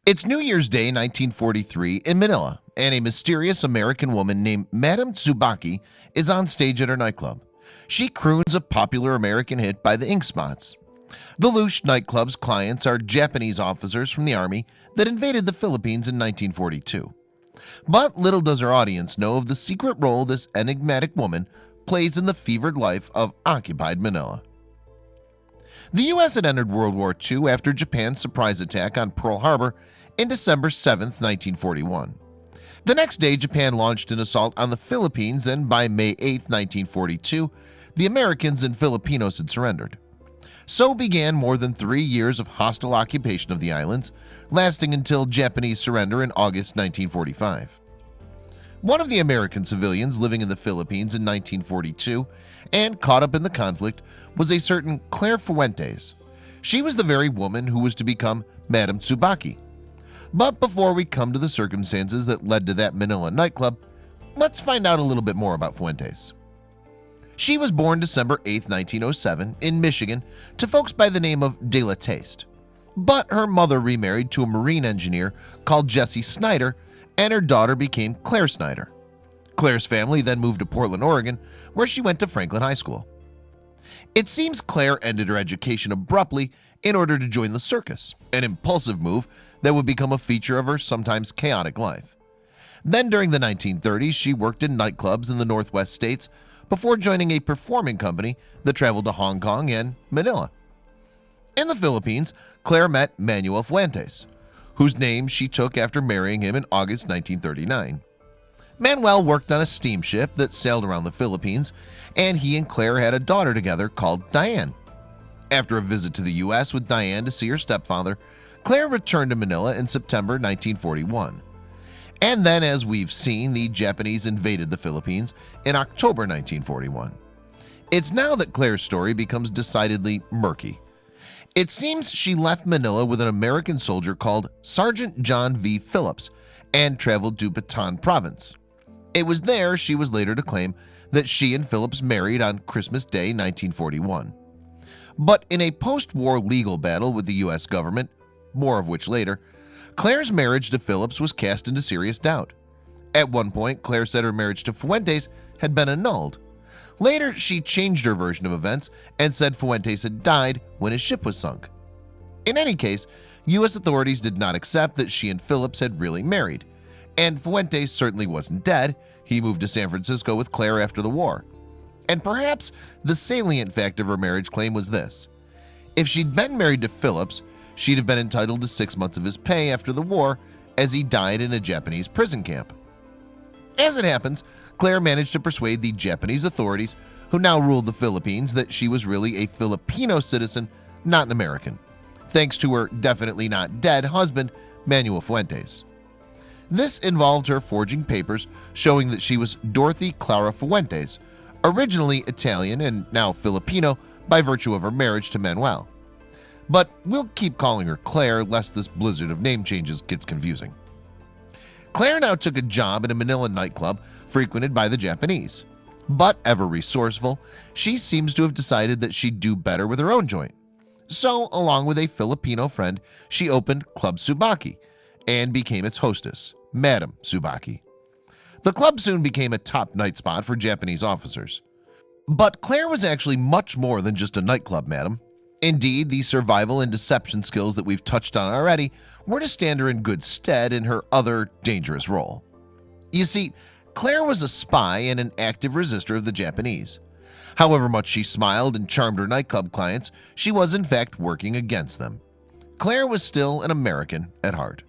It's New Year's Day 1943 in Manila, and a mysterious American woman named Madame Tsubaki is on stage at her nightclub. She croons a popular American hit by the Ink Spots. The Lush nightclub's clients are Japanese officers from the army that invaded the Philippines in 1942. But little does her audience know of the secret role this enigmatic woman plays in the fevered life of occupied Manila. The U.S. had entered World War II after Japan's surprise attack on Pearl Harbor in December 7, 1941. The next day, Japan launched an assault on the Philippines, and by May 8, 1942, the Americans and Filipinos had surrendered. So began more than 3 years of hostile occupation of the islands, lasting until Japanese surrender in August 1945. One of the American civilians living in the Philippines in 1942 and caught up in the conflict was a certain Claire Fuentes. She was the very woman who was to become Madame Tsubaki. But before we come to the circumstances that led to that Manila nightclub, let's find out a little bit more about Fuentes. She was born December 8, 1907 in Michigan to folks by the name of De La Taste. But her mother remarried to a marine engineer called Jesse Snyder, and her daughter became Claire Snyder. Claire's family then moved to Portland, Oregon, where she went to Franklin High School. It seems Claire ended her education abruptly in order to join the circus, an impulsive move that would become a feature of her sometimes chaotic life. Then during the 1930s, she worked in nightclubs in the Northwest states before joining a performing company that traveled to Hong Kong and Manila. In the Philippines, Claire met Manuel Fuentes, whose name she took after marrying him in August 1939. Manuel worked on a steamship that sailed around the Philippines, and he and Claire had a daughter together called Diane. After a visit to the U.S. with Diane to see her stepfather, Claire returned to Manila in September 1941. And then, as we've seen, the Japanese invaded the Philippines in October 1941. It's now that Claire's story becomes decidedly murky. It seems she left Manila with an American soldier called Sergeant John V. Phillips and traveled to Bataan Province. It was there she was later to claim that she and Phillips married on Christmas Day 1941. But in a post-war legal battle with the U.S. government, more of which later, Claire's marriage to Phillips was cast into serious doubt. At one point, Claire said her marriage to Fuentes had been annulled. Later, she changed her version of events and said Fuentes had died when his ship was sunk. In any case, U.S. authorities did not accept that she and Phillips had really married, and Fuentes certainly wasn't dead. He moved to San Francisco with Claire after the war. And perhaps the salient fact of her marriage claim was this: if she'd been married to Phillips, she'd have been entitled to 6 months of his pay after the war, as he died in a Japanese prison camp. As it happens, Claire managed to persuade the Japanese authorities, who now ruled the Philippines, that she was really a Filipino citizen, not an American, thanks to her definitely not dead husband, Manuel Fuentes. This involved her forging papers showing that she was Dorothy Clara Fuentes, originally Italian and now Filipino by virtue of her marriage to Manuel. But we'll keep calling her Claire lest this blizzard of name changes gets confusing. Claire now took a job at a Manila nightclub frequented by the Japanese. But ever resourceful, she seems to have decided that she'd do better with her own joint. So, along with a Filipino friend, she opened Club Tsubaki and became its hostess, Madame Tsubaki. The club soon became a top night spot for Japanese officers. But Claire was actually much more than just a nightclub madam. Indeed, the survival and deception skills that we've touched on already were to stand her in good stead in her other dangerous role. You see, Claire was a spy and an active resistor of the Japanese. However much she smiled and charmed her nightclub clients, she was in fact working against them. Claire was still an American at heart.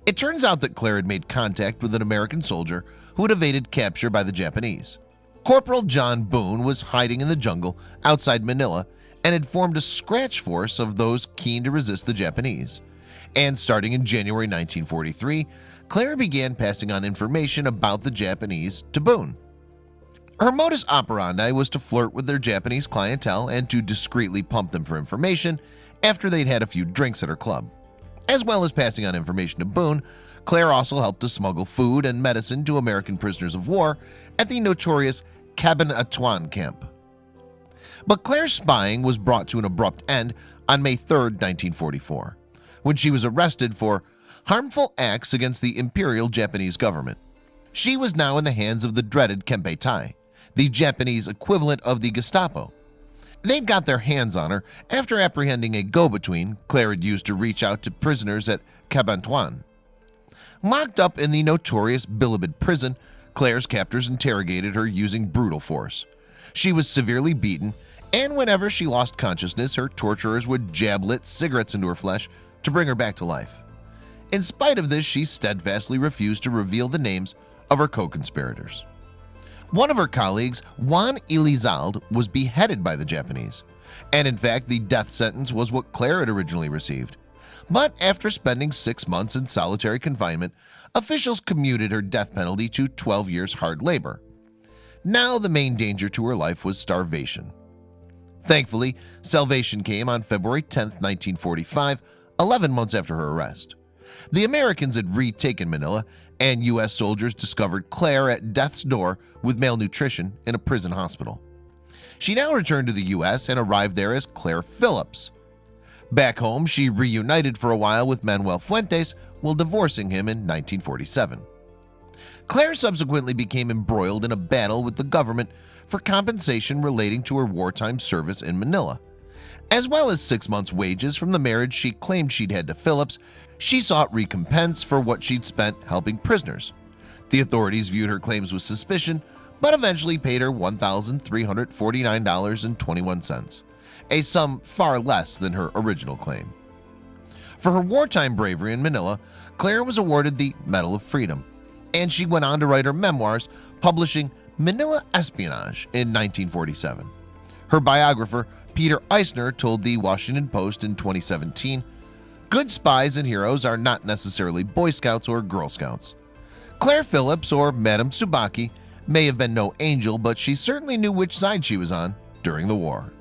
It turns out that Claire had made contact with an American soldier who had evaded capture by the Japanese. Corporal John Boone was hiding in the jungle outside Manila and had formed a scratch force of those keen to resist the Japanese. And starting in January 1943, Claire began passing on information about the Japanese to Boone. Her modus operandi was to flirt with their Japanese clientele and to discreetly pump them for information after they'd had a few drinks at her club. As well as passing on information to Boone, Claire also helped to smuggle food and medicine to American prisoners of war at the notorious Cabanatuan camp. But Claire's spying was brought to an abrupt end on May 3, 1944, when she was arrested for harmful acts against the Imperial Japanese government. She was now in the hands of the dreaded Kempeitai, the Japanese equivalent of the Gestapo. They'd got their hands on her after apprehending a go-between Claire had used to reach out to prisoners at Cabantuan. Locked up in the notorious Bilibid prison, Claire's captors interrogated her using brutal force. She was severely beaten, and whenever she lost consciousness, her torturers would jab lit cigarettes into her flesh to bring her back to life. In spite of this, she steadfastly refused to reveal the names of her co-conspirators. One of her colleagues, Juan Elizalde, was beheaded by the Japanese, and in fact the death sentence was what Claire had originally received. But after spending 6 months in solitary confinement, officials commuted her death penalty to 12 years hard labor. Now the main danger to her life was starvation. Thankfully, salvation came on February 10, 1945, 11 months after her arrest. The Americans had retaken Manila, and U.S. soldiers discovered Claire at death's door with malnutrition in a prison hospital. She now returned to the U.S. and arrived there as Claire Phillips. Back home, she reunited for a while with Manuel Fuentes while divorcing him in 1947. Claire subsequently became embroiled in a battle with the government for compensation relating to her wartime service in Manila. As well as 6 months' wages from the marriage she claimed she'd had to Phillips, she sought recompense for what she'd spent helping prisoners. The authorities viewed her claims with suspicion, but eventually paid her $1,349.21, a sum far less than her original claim. For her wartime bravery in Manila, Claire was awarded the Medal of Freedom, and she went on to write her memoirs, publishing Manila Espionage in 1947. Her biographer, Peter Eisner, told the Washington Post in 2017, "Good spies and heroes are not necessarily Boy Scouts or Girl Scouts. Claire Phillips, or Madame Tsubaki, may have been no angel, but she certainly knew which side she was on during the war."